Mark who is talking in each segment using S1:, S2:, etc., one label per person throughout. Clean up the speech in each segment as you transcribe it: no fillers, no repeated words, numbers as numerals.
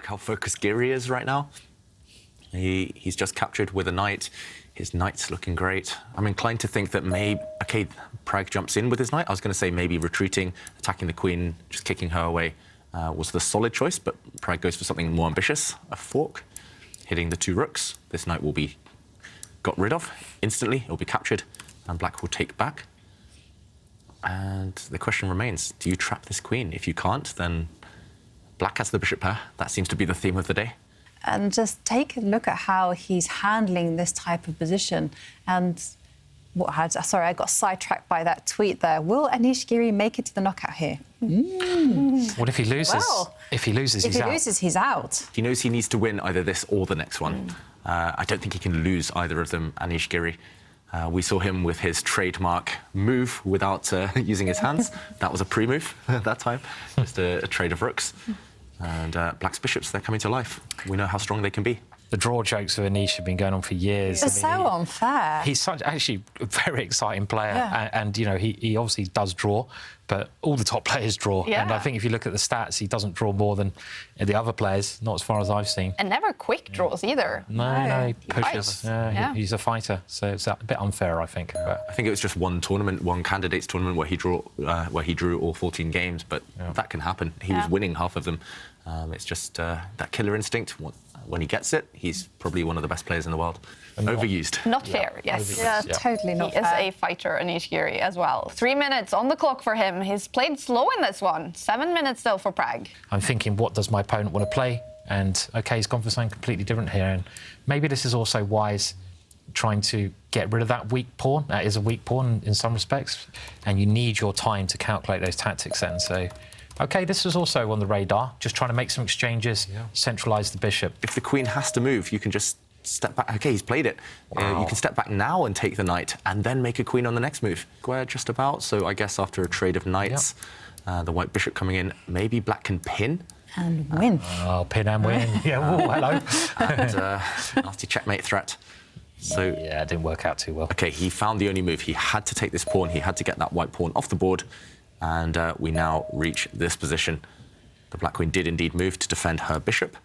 S1: Look how focused Giri is right now. He's just captured with a knight. His knight's looking great. I'm inclined to think that maybe... OK, Pragg jumps in with his knight. I was going to say maybe retreating, attacking the queen, just kicking her away was the solid choice, but Pragg goes for something more ambitious, a fork, hitting the 2 rooks. This knight will be got rid of instantly. It'll be captured, and black will take back. And the question remains, do you trap this queen? If you can't, then black has the bishop pair. That seems to be the theme of the day.
S2: And just take a look at how he's handling this type of position. And sorry, I got sidetracked by that tweet there. Will Anish Giri make it to the knockout here?
S3: What if he loses?
S2: Well,
S3: if he loses,
S2: he's out.
S1: He knows he needs to win either this or the next one. I don't think he can lose either of them, Anish Giri. We saw him with his trademark move without using his hands. That was a pre-move at that time, just a trade of rooks. And black's bishops, they're coming to life. We know how strong they can be.
S3: The draw jokes with Anish have been going on for years.
S2: It's so unfair.
S3: He's actually a very exciting player, and you know he obviously does draw, but all the top players draw.
S4: Yeah.
S3: And I think if you look at the stats, he doesn't draw more than the other players, not as far as I've seen.
S4: And never quick draws either.
S3: No, he pushes.
S4: Yeah.
S3: He's a fighter, so it's a bit unfair, I think. But
S1: I think it was just one tournament, one candidates tournament where he drew all 14 games, but that can happen. He was winning half of them. It's just that killer instinct. When he gets it, he's probably one of the best players in the world. Overused.
S4: Not fair, yes.
S2: Yeah, totally not fair.
S4: He is a fighter, Anish Giri, as well. 3 minutes on the clock for him. He's played slow in this one. 7 minutes still for Pragg.
S3: I'm thinking, what does my opponent want to play? And, OK, he's gone for something completely different here. And maybe this is also wise, trying to get rid of that weak pawn. That is a weak pawn in some respects. And you need your time to calculate those tactics then. So, OK, this is also on the radar, just trying to make some exchanges, centralise the bishop.
S1: If the queen has to move, you can just step back. OK, he's played it.
S3: Wow.
S1: You can step back now and take the knight, and then make a queen on the next move. Square just about, so I guess after a trade of knights, the white bishop coming in, maybe black can pin.
S2: And win.
S3: Oh, pin and win. Yeah, oh, hello.
S1: And nasty checkmate threat. So
S3: yeah, it didn't work out too well.
S1: OK, he found the only move. He had to take this pawn. He had to get that white pawn off the board. And we now reach this position. The black queen did indeed move to defend her bishop.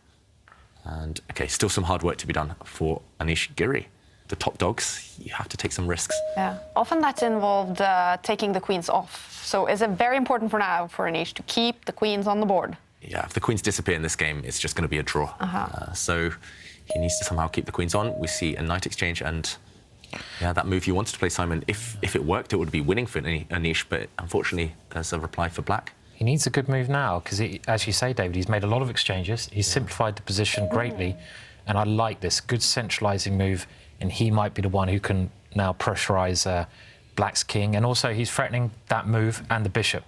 S1: And, OK, still some hard work to be done for Anish Giri. The top dogs, you have to take some risks.
S4: Yeah, often that's involved taking the queens off. So is it very important for now for Anish to keep the queens on the board?
S1: Yeah, if the queens disappear in this game, it's just going to be a draw. So he needs to somehow keep the queens on. We see a knight exchange and... yeah, that move you wanted to play, Simon, if it worked, it would be winning for Anish, but unfortunately, there's a reply for black.
S3: He needs a good move now, because, as you say, David, he's made a lot of exchanges. He's simplified the position greatly, and I like this good centralising move, and he might be the one who can now pressurise black's king, and also he's threatening that move and the bishop.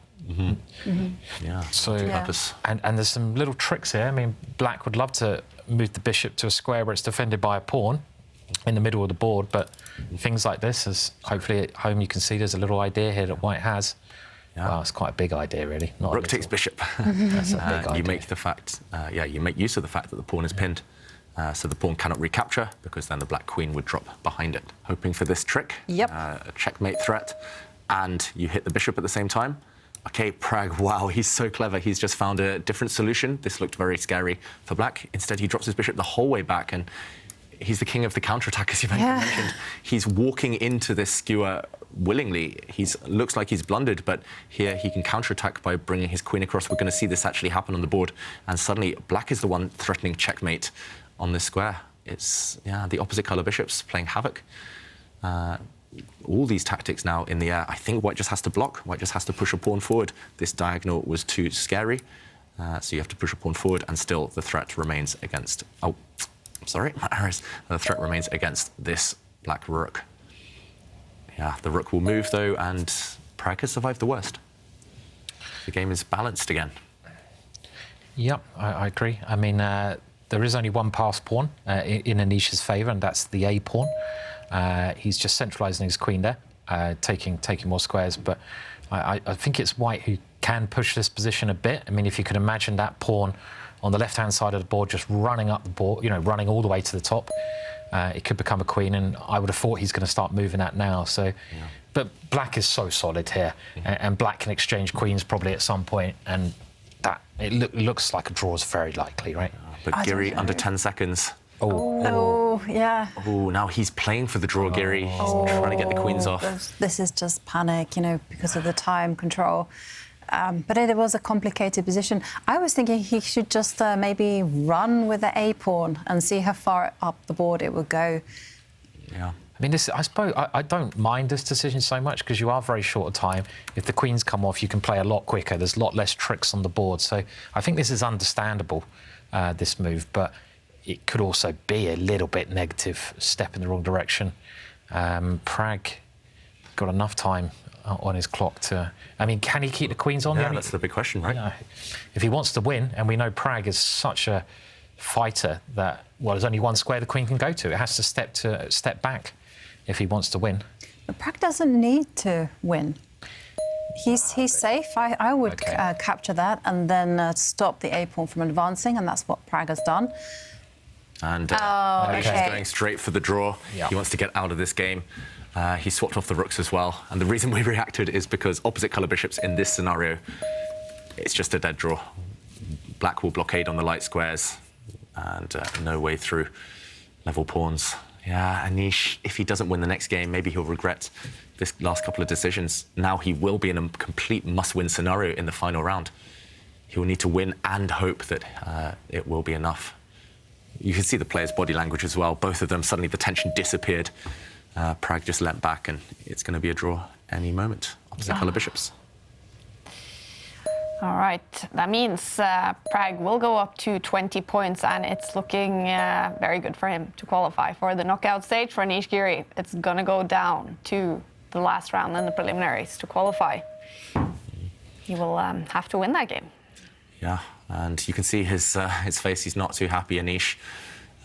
S1: Yeah,
S3: so
S1: purpose.
S3: And there's some little tricks here. I mean, black would love to move the bishop to a square where it's defended by a pawn in the middle of the board, but things like this, as hopefully at home you can see there's a little idea here that white has. Well, it's quite a big idea, really. Not
S1: Rook takes bishop.
S3: That's a big idea.
S1: You make the fact, you make use of the fact that the pawn is pinned, so the pawn cannot recapture, because then the black queen would drop behind it. Hoping for this trick, a checkmate threat, and you hit the bishop at the same time. OK, Pragg, wow, he's so clever. He's just found a different solution. This looked very scary for black. Instead, he drops his bishop the whole way back, and he's the king of the counterattack, as you mentioned. He's walking into this skewer willingly. Looks like he's blundered, but here he can counterattack by bringing his queen across. We're going to see this actually happen on the board, and suddenly black is the one threatening checkmate on this square. It's the opposite colour bishops playing havoc. All these tactics now in the air. I think white just has to block. White just has to push a pawn forward. This diagonal was too scary, so you have to push a pawn forward, and still the threat remains against... Oh, sorry, my errors. The threat remains against this black rook. Yeah, the rook will move, though, and Pragg has survived the worst. The game is balanced again.
S3: Yep, I agree. I mean, there is only one passed pawn in Anish's favour, and that's the A pawn. He's just centralising his queen there, taking more squares, but I think it's white who can push this position a bit. I mean, if you could imagine that pawn on the left-hand side of the board, just running up the board, running all the way to the top. It could become a queen, and I would have thought he's going to start moving that now. So, but black is so solid here, and black can exchange queens probably at some point, and looks like a draw is very likely, right?
S1: But Giri under 10 seconds.
S2: Oh, yeah.
S1: Oh, now he's playing for the draw, Giri. He's trying to get the queens off.
S2: This is just panic, you know, because of the time control. But it was a complicated position. I was thinking he should just maybe run with the A pawn and see how far up the board it would go.
S1: Yeah.
S3: I mean, I suppose I don't mind this decision so much because you are very short of time. If the queens come off, you can play a lot quicker. There's a lot less tricks on the board. So I think this is understandable, this move, but it could also be a little bit negative, step in the wrong direction. Pragg got enough time on his clock to... I mean, can he keep the queens on?
S1: Yeah, that's the big question, right?
S3: You know, if he wants to win, and we know Pragg is such a fighter that, well, there's only one square the queen can go to. It has to step back if he wants to win.
S2: But Pragg doesn't need to win. He's safe. I would capture that and then stop the A pawn from advancing, and that's what Pragg has done.
S1: And Anish
S2: okay.
S1: is going straight for the draw.
S3: Yeah.
S1: He wants to get out of this game. He swapped off the rooks as well. And the reason we reacted is because opposite colour bishops in this scenario, it's just a dead draw. Black will blockade on the light squares and no way through. Level pawns. Yeah, Anish, if he doesn't win the next game, maybe he'll regret this last couple of decisions. Now he will be in a complete must-win scenario in the final round. He will need to win and hope that it will be enough. You can see the players' body language as well. Both of them, suddenly the tension disappeared. Pragg just leapt back, and it's going to be a draw any moment. Opposite colour bishops.
S4: All right, that means Pragg will go up to 20 points, and it's looking very good for him to qualify for the knockout stage. For Anish Giri, it's going to go down to the last round in the preliminaries to qualify. He will have to win that game.
S1: Yeah, and you can see his face. He's not too happy, Anish.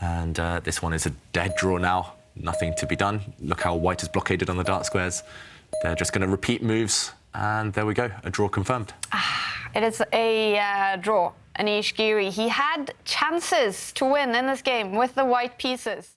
S1: And this one is a dead draw now. Nothing to be done. Look how white is blockaded on the dark squares. They're just going to repeat moves, and there we go, a draw confirmed.
S4: It is a draw. Anish Giri, he had chances to win in this game with the white pieces.